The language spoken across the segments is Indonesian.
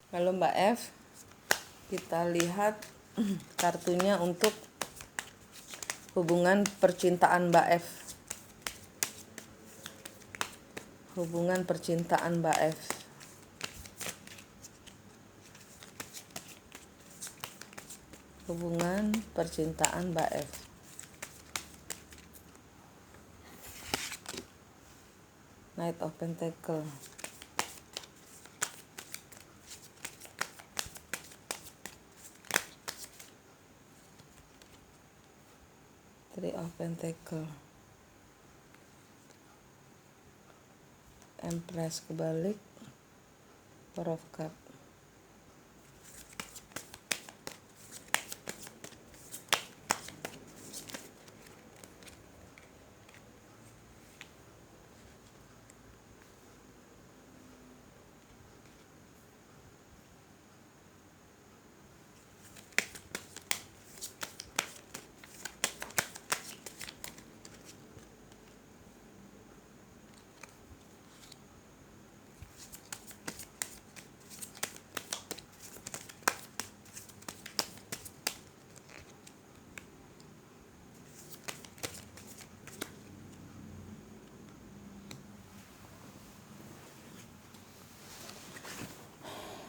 Kalau Mbak F, kita lihat kartunya untuk hubungan percintaan Mbak F. Hubungan percintaan Mbak F. Hubungan percintaan Mbak F. Knight of Pentacle. Three of Pentacle. Empress kebalik. Four of Cup.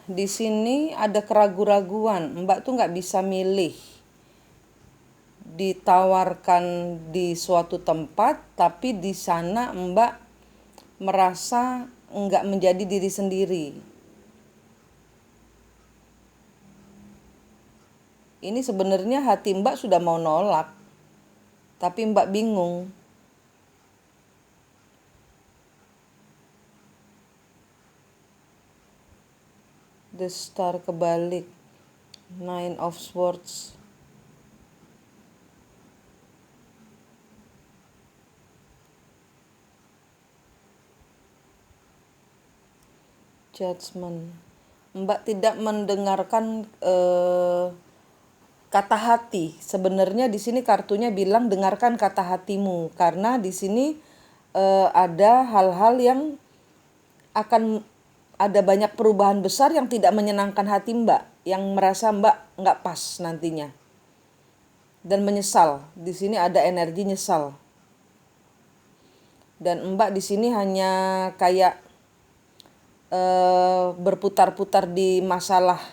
Di sini ada keraguan-raguan, Mbak tuh nggak bisa milih. Ditawarkan di suatu tempat, tapi di sana Mbak merasa nggak menjadi diri sendiri. Ini sebenarnya hati Mbak sudah mau nolak, tapi Mbak bingung. The Star kebalik. Nine of Swords. Judgment. Mbak tidak mendengarkan kata hati. Sebenarnya di sini kartunya bilang dengarkan kata hatimu, karena di sini ada hal-hal yang akan ada banyak perubahan besar yang tidak menyenangkan hati Mbak, yang merasa Mbak nggak pas nantinya dan menyesal. Di sini ada energi nyesal, dan Mbak di sini hanya kayak berputar-putar di masalah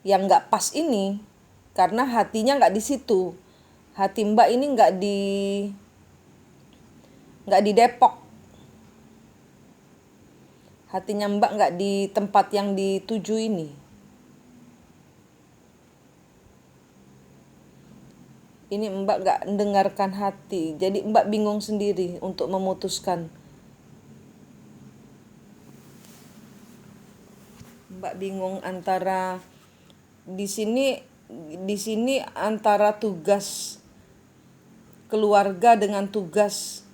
yang nggak pas ini, karena hatinya nggak di situ. Hati Mbak ini nggak di Depok. Hatinya Mbak nggak di tempat yang dituju ini. Ini Mbak nggak mendengarkan hati, jadi Mbak bingung sendiri untuk memutuskan. Mbak bingung antara di sini antara tugas keluarga dengan tugas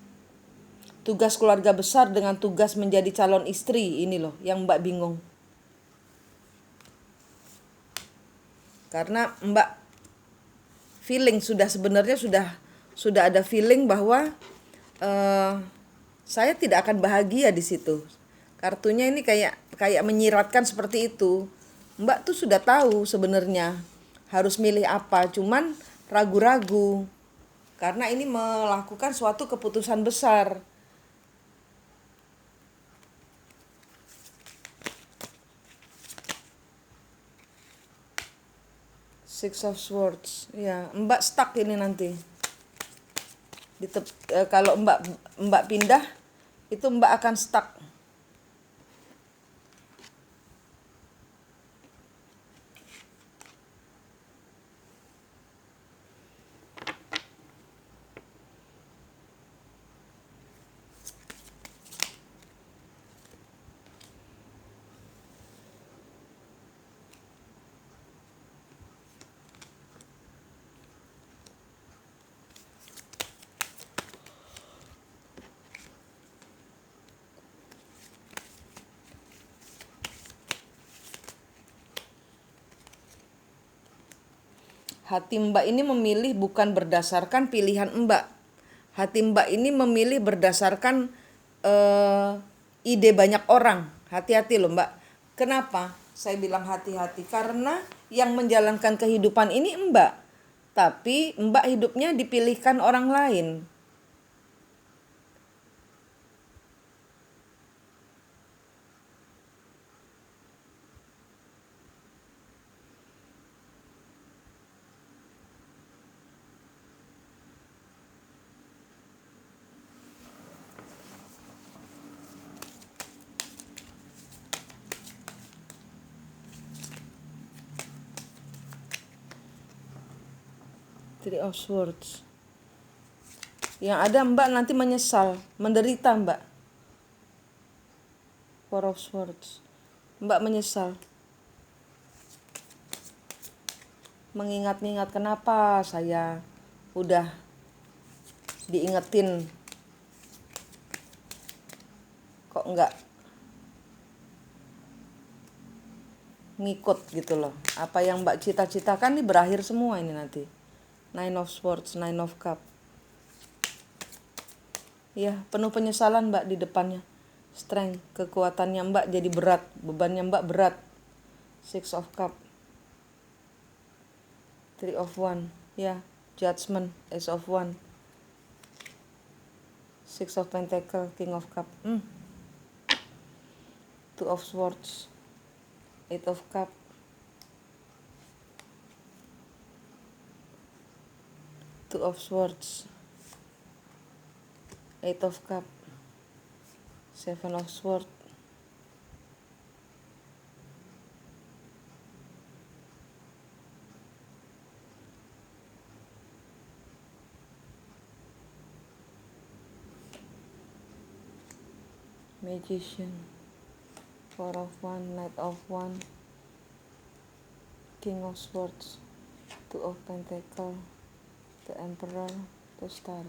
keluarga besar dengan tugas menjadi calon istri, ini loh yang Mbak bingung. Karena Mbak feeling sebenarnya sudah ada feeling bahwa saya tidak akan bahagia di situ. Kartunya ini kayak menyiratkan seperti itu. Mbak tuh sudah tahu sebenarnya harus milih apa, cuman ragu-ragu karena ini melakukan suatu keputusan besar. Six of Swords. Ya, Mbak stuck ini nanti. Kalau Mbak pindah, itu Mbak akan stuck. Hati Mbak ini memilih bukan berdasarkan pilihan Mbak. Hati Mbak ini memilih berdasarkan ide banyak orang. Hati-hati loh Mbak. Kenapa? saya bilang hati-hati karena yang menjalankan kehidupan ini Mbak, tapi Mbak hidupnya dipilihkan orang lain. Three of Swords. Yang ada Mbak nanti menyesal, menderita Mbak. Four of Swords. Mbak menyesal. Mengingat-ingat kenapa saya udah diingetin. Kok enggak ngikut gitu loh. Apa yang Mbak cita-citakan ini berakhir semua ini nanti. Nine of Swords, Nine of Cup. Ya, penuh penyesalan Mbak di depannya. Strength, kekuatannya Mbak jadi berat, bebannya Mbak berat. Six of Cup. Three of One, ya, Judgment, Ace of One. Six of Pentacle, King of Cup. Two of Swords, Eight of Cup. Two of Swords, Eight of Cup, Seven of Swords, Magician, Four of One, Knight of One, King of Swords, Two of Pentacle, the Emperor, the Star.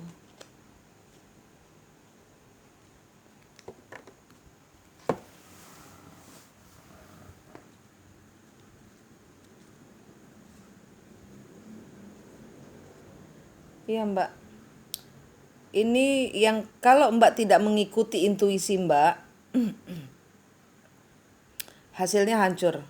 Iya Mbak, ini yang kalau Mbak tidak mengikuti intuisi Mbak, hasilnya hancur.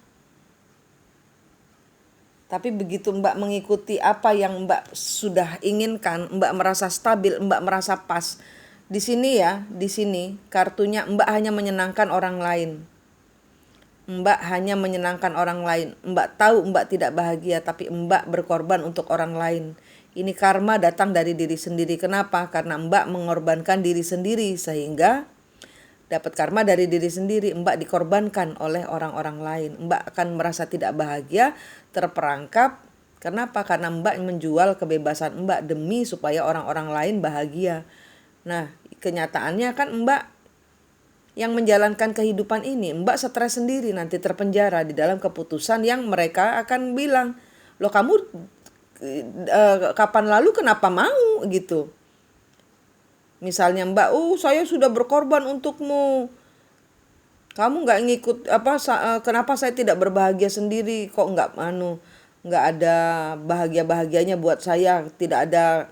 Tapi begitu Mbak mengikuti apa yang Mbak sudah inginkan, Mbak merasa stabil, Mbak merasa pas. Di sini ya, di sini kartunya Mbak hanya menyenangkan orang lain. Mbak hanya menyenangkan orang lain. Mbak tahu Mbak tidak bahagia, tapi Mbak berkorban untuk orang lain. Ini karma datang dari diri sendiri. Kenapa? Karena Mbak mengorbankan diri sendiri sehingga dapat karma dari diri sendiri. Mbak dikorbankan oleh orang-orang lain. Mbak akan merasa tidak bahagia, terperangkap. Kenapa? Karena Mbak menjual kebebasan Mbak demi supaya orang-orang lain bahagia. Nah, kenyataannya kan Mbak yang menjalankan kehidupan ini, Mbak stres sendiri, nanti terpenjara di dalam keputusan yang mereka akan bilang, loh kamu kapan lalu kenapa mau gitu. Misalnya Mbak, saya sudah berkorban untukmu, kamu nggak ngikut kenapa saya tidak berbahagia sendiri, kok nggak ada bahagianya buat saya, tidak ada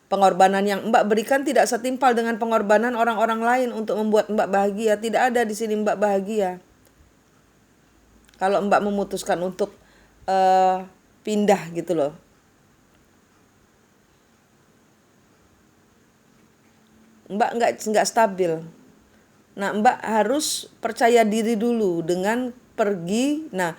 pengorbanan yang Mbak berikan tidak setimpal dengan pengorbanan orang-orang lain untuk membuat Mbak bahagia. Tidak ada di sini Mbak bahagia. Kalau Mbak memutuskan untuk pindah gitu loh. Mbak nggak stabil. Nah, Mbak harus percaya diri dulu dengan pergi. Nah,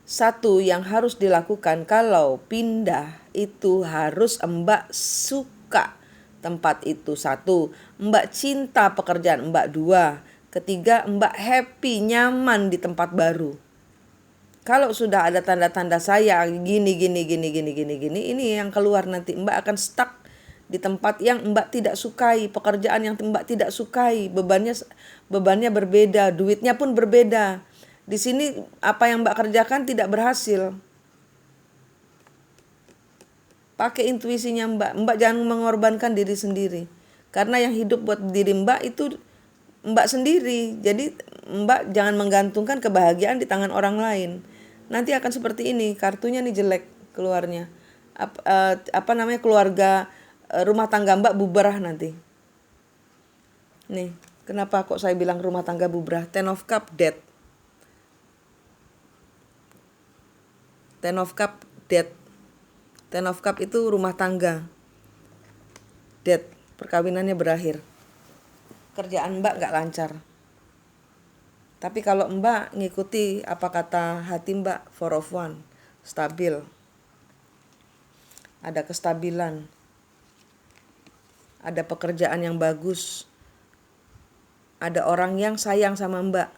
satu yang harus dilakukan kalau pindah itu harus Mbak suka tempat itu. Satu, Mbak cinta pekerjaan Mbak. Dua, ketiga, Mbak happy, nyaman di tempat baru. Kalau sudah ada tanda-tanda saya gini, ini yang keluar nanti Mbak akan stuck di tempat yang Mbak tidak sukai, pekerjaan yang Mbak tidak sukai, bebannya berbeda, duitnya pun berbeda. Di sini apa yang Mbak kerjakan tidak berhasil. Pakai intuisinya Mbak. Mbak jangan mengorbankan diri sendiri. Karena yang hidup buat diri Mbak itu Mbak sendiri. Jadi Mbak jangan menggantungkan kebahagiaan di tangan orang lain. Nanti akan seperti ini, kartunya nih jelek keluarnya. Keluarga, rumah tangga Mbak bubrah nanti. Nih, kenapa kok saya bilang rumah tangga bubrah? Ten of Cup, death. Ten of Cup, death. Ten of Cup itu rumah tangga, death, perkawinannya berakhir. Kerjaan Mbak gak lancar. Tapi kalau Mbak ngikuti apa kata hati Mbak, Four of Wands, stabil. Ada kestabilan. Ada pekerjaan yang bagus. Ada orang yang sayang sama Mbak,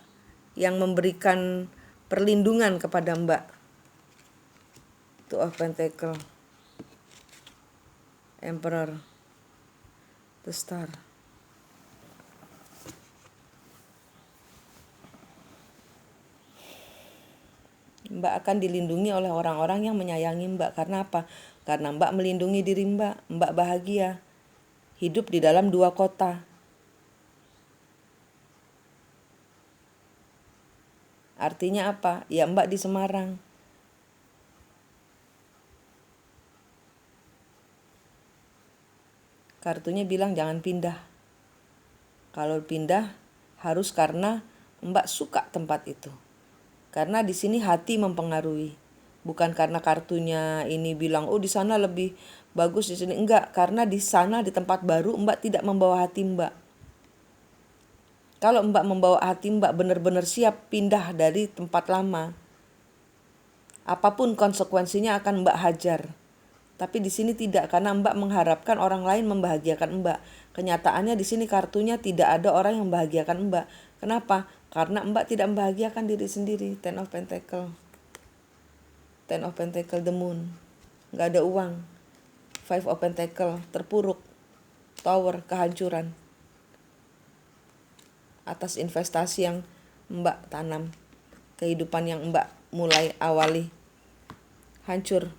yang memberikan perlindungan kepada Mbak. Two of Pentacles, Emperor, the Star. Mbak akan dilindungi oleh orang-orang yang menyayangi Mbak. Karena apa? Karena Mbak melindungi diri Mbak. Mbak bahagia. Hidup di dalam dua kota. Artinya apa? Ya Mbak di Semarang. Kartunya bilang jangan pindah. Kalau pindah harus karena Mbak suka tempat itu. Karena di sini hati mempengaruhi. Bukan karena kartunya ini bilang oh di sana lebih bagus, di sini enggak. Karena di sana di tempat baru Mbak tidak membawa hati Mbak. Kalau Mbak membawa hati Mbak benar-benar siap pindah dari tempat lama, apapun konsekuensinya akan Mbak hajar. Tapi di sini tidak, karena Mbak mengharapkan orang lain membahagiakan Mbak. Kenyataannya di sini kartunya tidak ada orang yang membahagiakan Mbak. Kenapa? Karena Mbak tidak membahagiakan diri sendiri. Ten of Pentacles. Ten of Pentacles, the Moon. Nggak ada uang. Five of Pentacles, terpuruk. Tower, kehancuran. Atas investasi yang Mbak tanam. Kehidupan yang Mbak mulai awali. Hancur.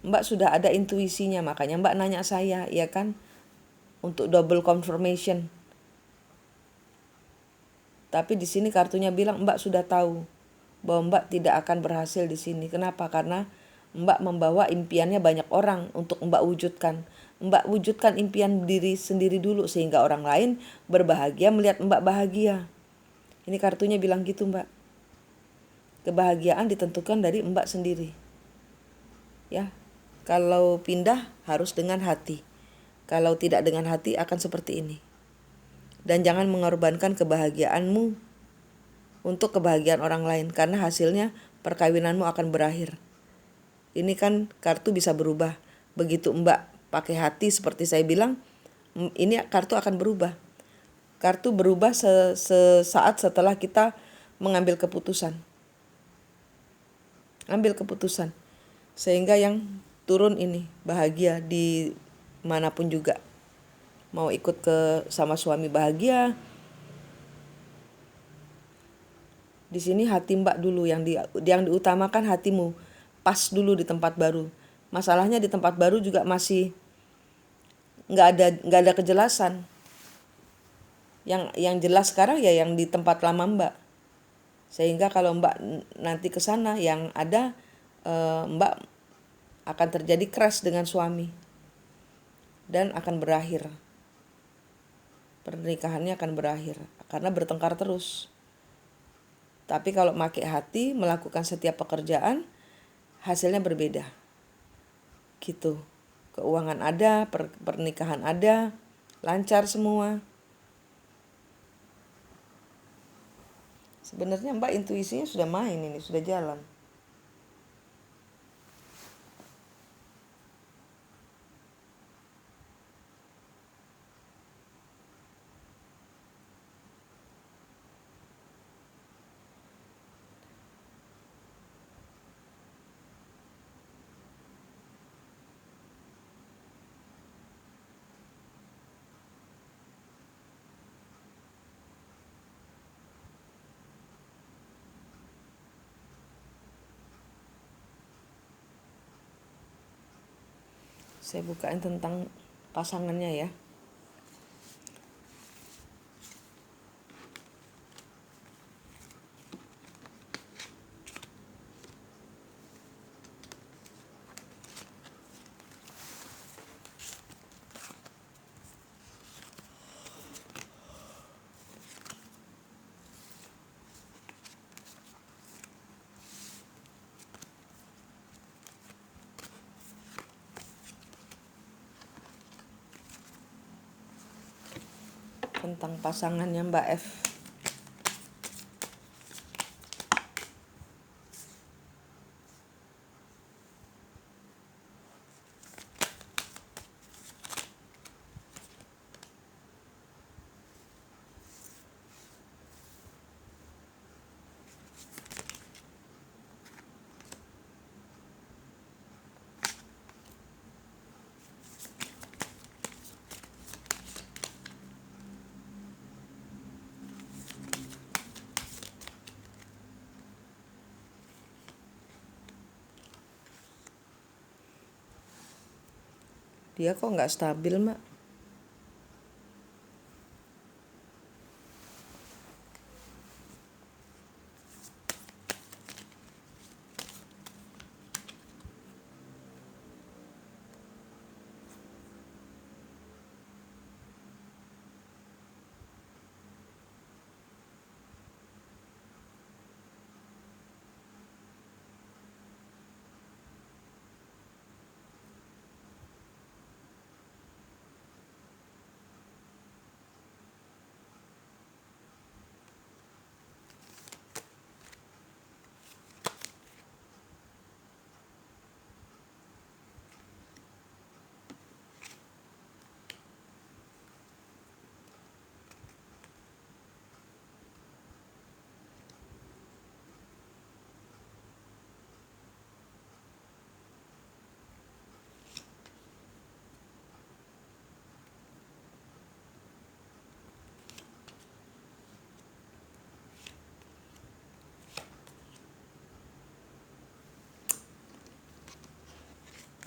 Mbak sudah ada intuisinya, makanya Mbak nanya saya, ya kan? Untuk double confirmation. Tapi di sini kartunya bilang Mbak sudah tahu bahwa Mbak tidak akan berhasil di sini. Kenapa? Karena Mbak membawa impiannya banyak orang untuk Mbak wujudkan. Mbak wujudkan impian diri sendiri dulu sehingga orang lain berbahagia melihat Mbak bahagia. Ini kartunya bilang gitu, Mbak. Kebahagiaan ditentukan dari Mbak sendiri. Ya. Kalau pindah harus dengan hati. Kalau tidak dengan hati akan seperti ini. Dan jangan mengorbankan kebahagiaanmu untuk kebahagiaan orang lain. Karena hasilnya perkawinanmu akan berakhir. Ini kan kartu bisa berubah. Begitu Mbak pakai hati seperti saya bilang, ini kartu akan berubah. Kartu berubah sesaat setelah kita mengambil keputusan. Ambil keputusan. Sehingga yang turun ini bahagia di manapun juga. Mau ikut ke sama suami bahagia. Di sini hati Mbak dulu yang diutamakan hatimu. Pas dulu di tempat baru. Masalahnya di tempat baru juga masih nggak ada kejelasan. Yang jelas sekarang ya yang di tempat lama Mbak. Sehingga kalau Mbak nanti ke sana yang ada Mbak akan terjadi crash dengan suami dan akan berakhir. Pernikahannya akan berakhir karena bertengkar terus. Tapi kalau pakai hati melakukan setiap pekerjaan hasilnya berbeda. Gitu. Keuangan ada, pernikahan ada, lancar semua. Sebenarnya Mbak intuisinya sudah main ini, sudah jalan. Saya bukain tentang pasangannya ya. tentang pasangannya Mbak F. Dia kok nggak stabil, Mbak?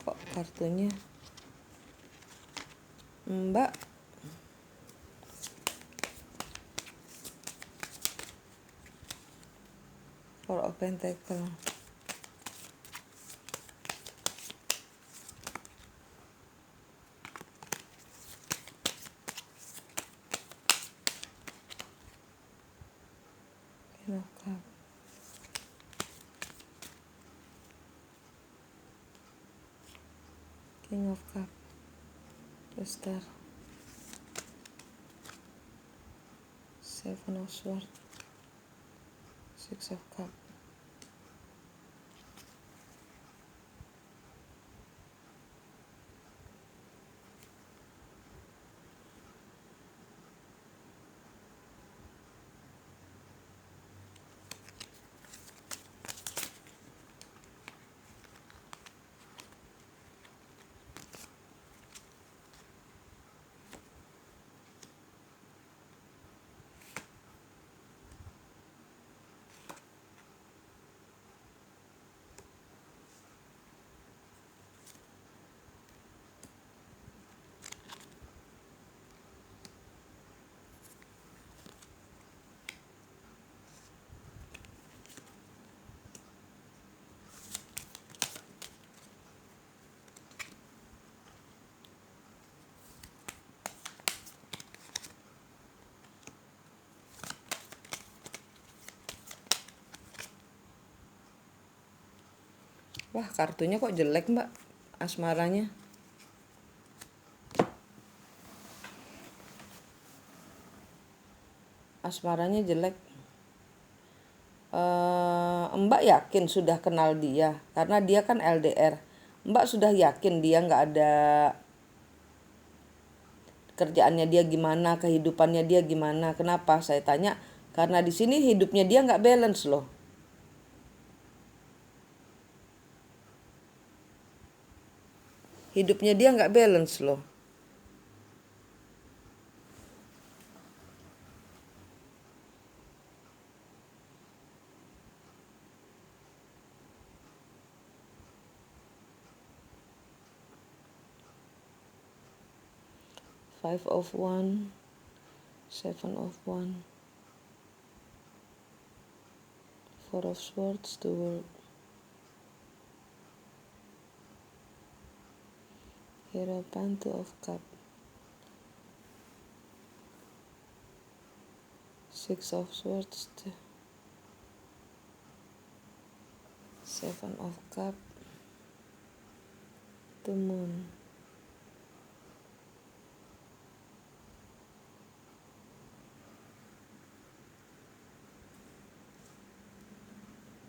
Kok kartunya Mbak Four of Pentacle. King of Cup. King of Cup. The Star. Seven of Swords. Six of Cup. Wah, kartunya kok jelek, Mbak? Asmaranya. Asmaranya jelek. Mbak yakin sudah kenal dia karena dia kan LDR. Mbak sudah yakin dia nggak ada kerjaannya, dia gimana, kehidupannya dia gimana. Kenapa saya tanya? Karena di sini hidupnya dia nggak balance loh. Hidupnya dia nggak balance loh. Five of One, Seven of One, Four of Swords, the World, Hierophant, Two of Cups, Six of Swords, Seven of Cups, the Moon.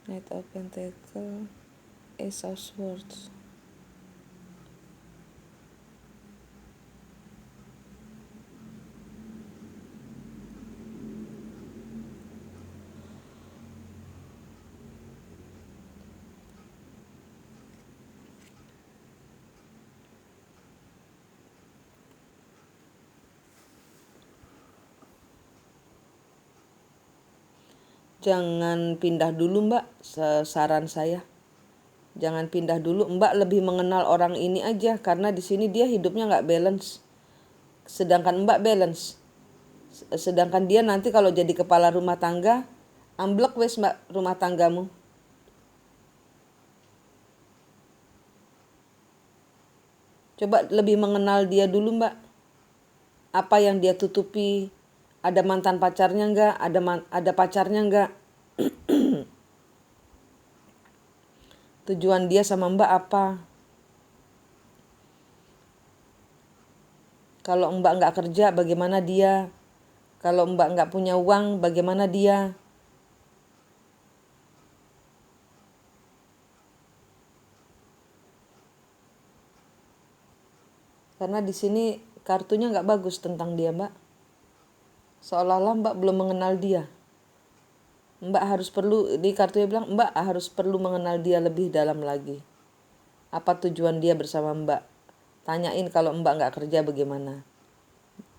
Knight of Pentacle, Ace of Swords. Jangan pindah dulu Mbak, saran saya. Jangan pindah dulu, Mbak lebih mengenal orang ini aja karena di sini dia hidupnya nggak balance. Sedangkan Mbak balance. Sedangkan dia nanti kalau jadi kepala rumah tangga, amblek wes Mbak rumah tanggamu. Coba lebih mengenal dia dulu Mbak. Apa yang dia tutupi? Ada mantan pacarnya nggak? Ada pacarnya nggak? Tujuan dia sama Mbak apa? Kalau Mbak nggak kerja, bagaimana dia? Kalau Mbak nggak punya uang, bagaimana dia? Karena di sini kartunya nggak bagus tentang dia Mbak. Seolah-olah Mbak belum mengenal dia. Mbak harus perlu, di kartunya bilang Mbak harus perlu mengenal dia lebih dalam lagi. Apa tujuan dia bersama Mbak? Tanyain kalau Mbak nggak kerja bagaimana.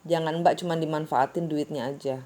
Jangan Mbak cuma dimanfaatin duitnya aja.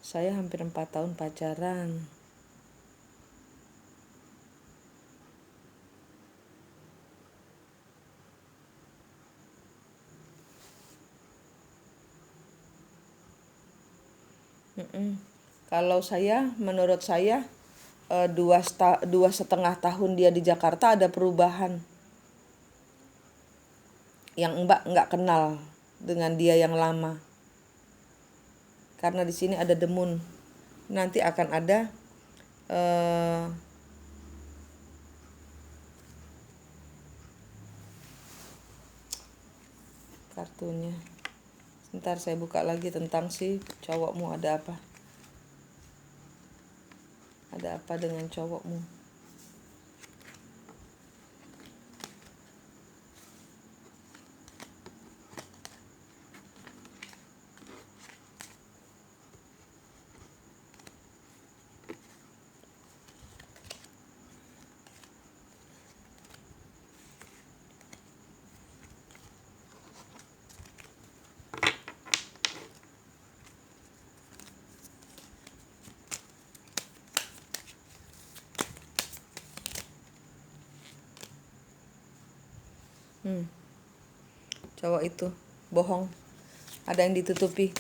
Saya hampir 4 tahun pacaran. Kalau menurut saya 2,5 tahun dia di Jakarta ada perubahan yang Mbak nggak kenal dengan dia yang lama. Karena di sini ada demun. Nanti akan ada eh, kartunya. Ntar saya buka lagi tentang si cowokmu ada apa. Ada apa dengan cowokmu? Cowok itu bohong. Ada yang ditutupi.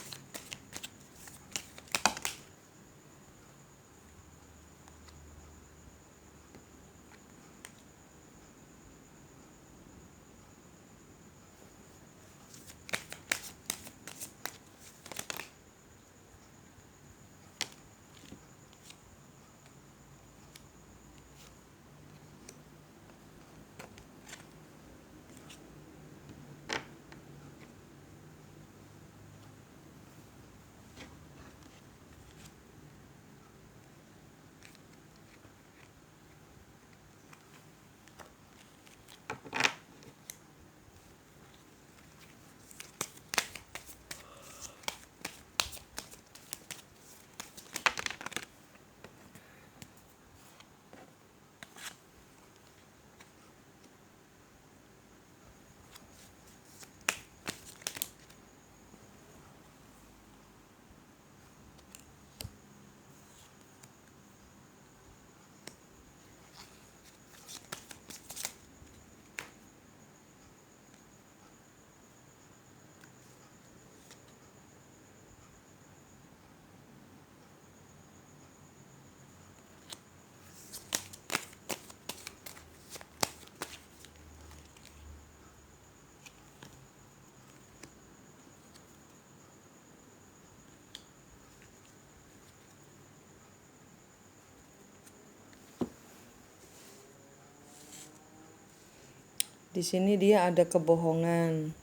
Di sini dia ada kebohongan.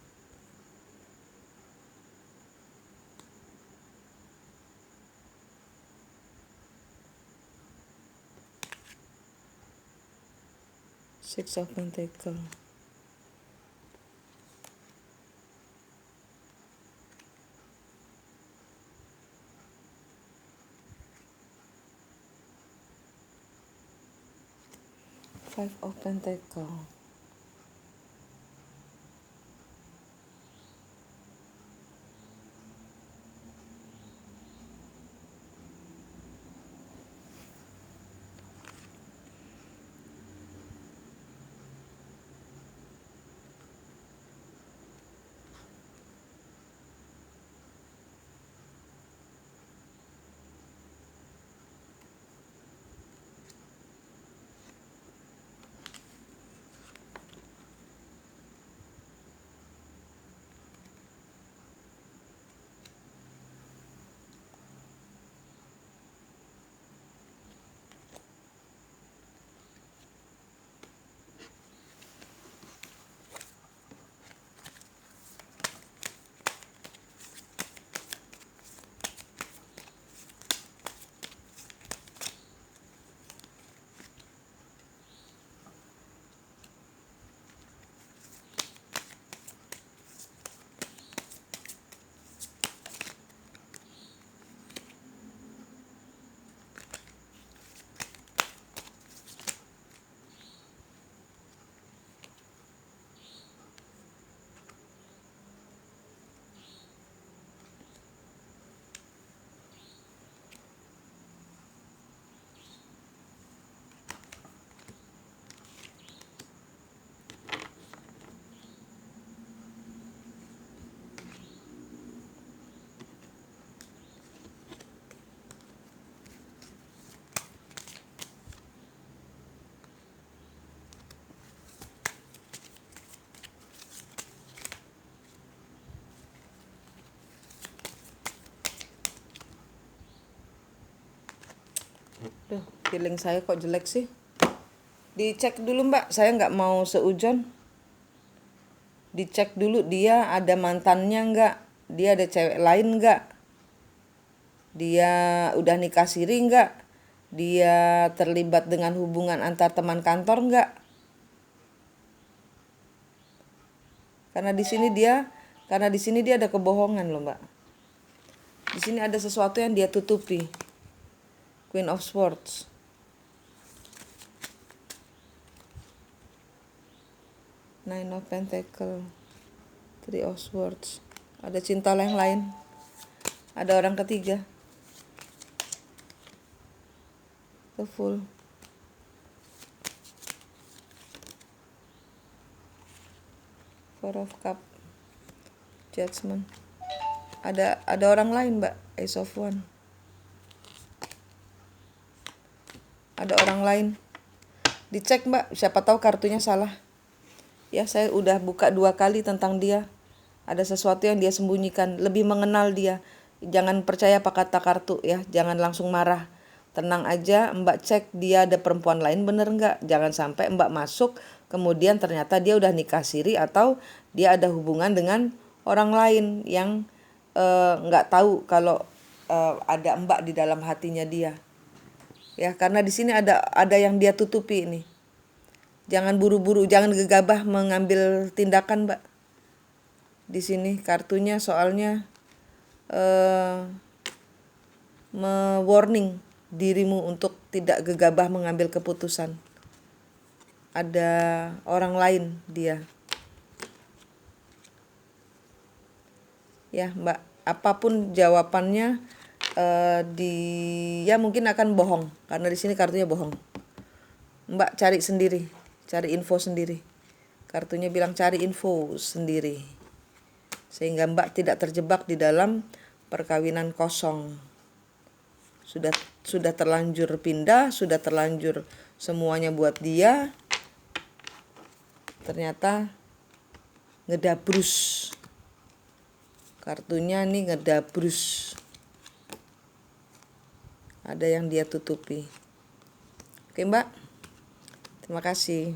Six of Pentacles. Five of Pentacles. Duh, feeling saya kok jelek sih. Dicek dulu mbak, saya nggak mau seujon. Dicek dulu dia ada mantannya nggak, dia ada cewek lain nggak, dia udah nikah siri nggak, dia terlibat dengan hubungan antar teman kantor nggak. Karena di sini dia ada kebohongan loh mbak. Di sini ada sesuatu yang dia tutupi. Queen of Swords. Nine of Pentacles. Three of Swords. Ada cinta yang lain. Ada orang ketiga. The Fool. Four of Cups. Judgment. Ada orang lain mbak. Ace of Wands. Ada orang lain. Dicek mbak, siapa tahu kartunya salah. Ya, saya udah buka 2 kali tentang dia. Ada sesuatu yang dia sembunyikan, lebih mengenal dia. Jangan percaya apa kata kartu ya, jangan langsung marah. Tenang aja, mbak cek dia ada perempuan lain bener nggak. Jangan sampai mbak masuk, kemudian ternyata dia udah nikah siri atau dia ada hubungan dengan orang lain yang nggak tahu kalau ada mbak di dalam hatinya dia. Ya, karena di sini ada yang dia tutupi ini. Jangan buru-buru, jangan gegabah mengambil tindakan, Mbak. Di sini kartunya soalnya warning dirimu untuk tidak gegabah mengambil keputusan. Ada orang lain dia. Ya, Mbak, apapun jawabannya dia mungkin akan bohong karena di sini kartunya bohong. Mbak cari sendiri, cari info sendiri. Kartunya bilang cari info sendiri. Sehingga Mbak tidak terjebak di dalam perkawinan kosong. Sudah terlanjur pindah, sudah terlanjur semuanya buat dia. Ternyata ngedabrus. Kartunya nih ngedabrus. Ada yang dia tutupi. Oke mbak, terima kasih.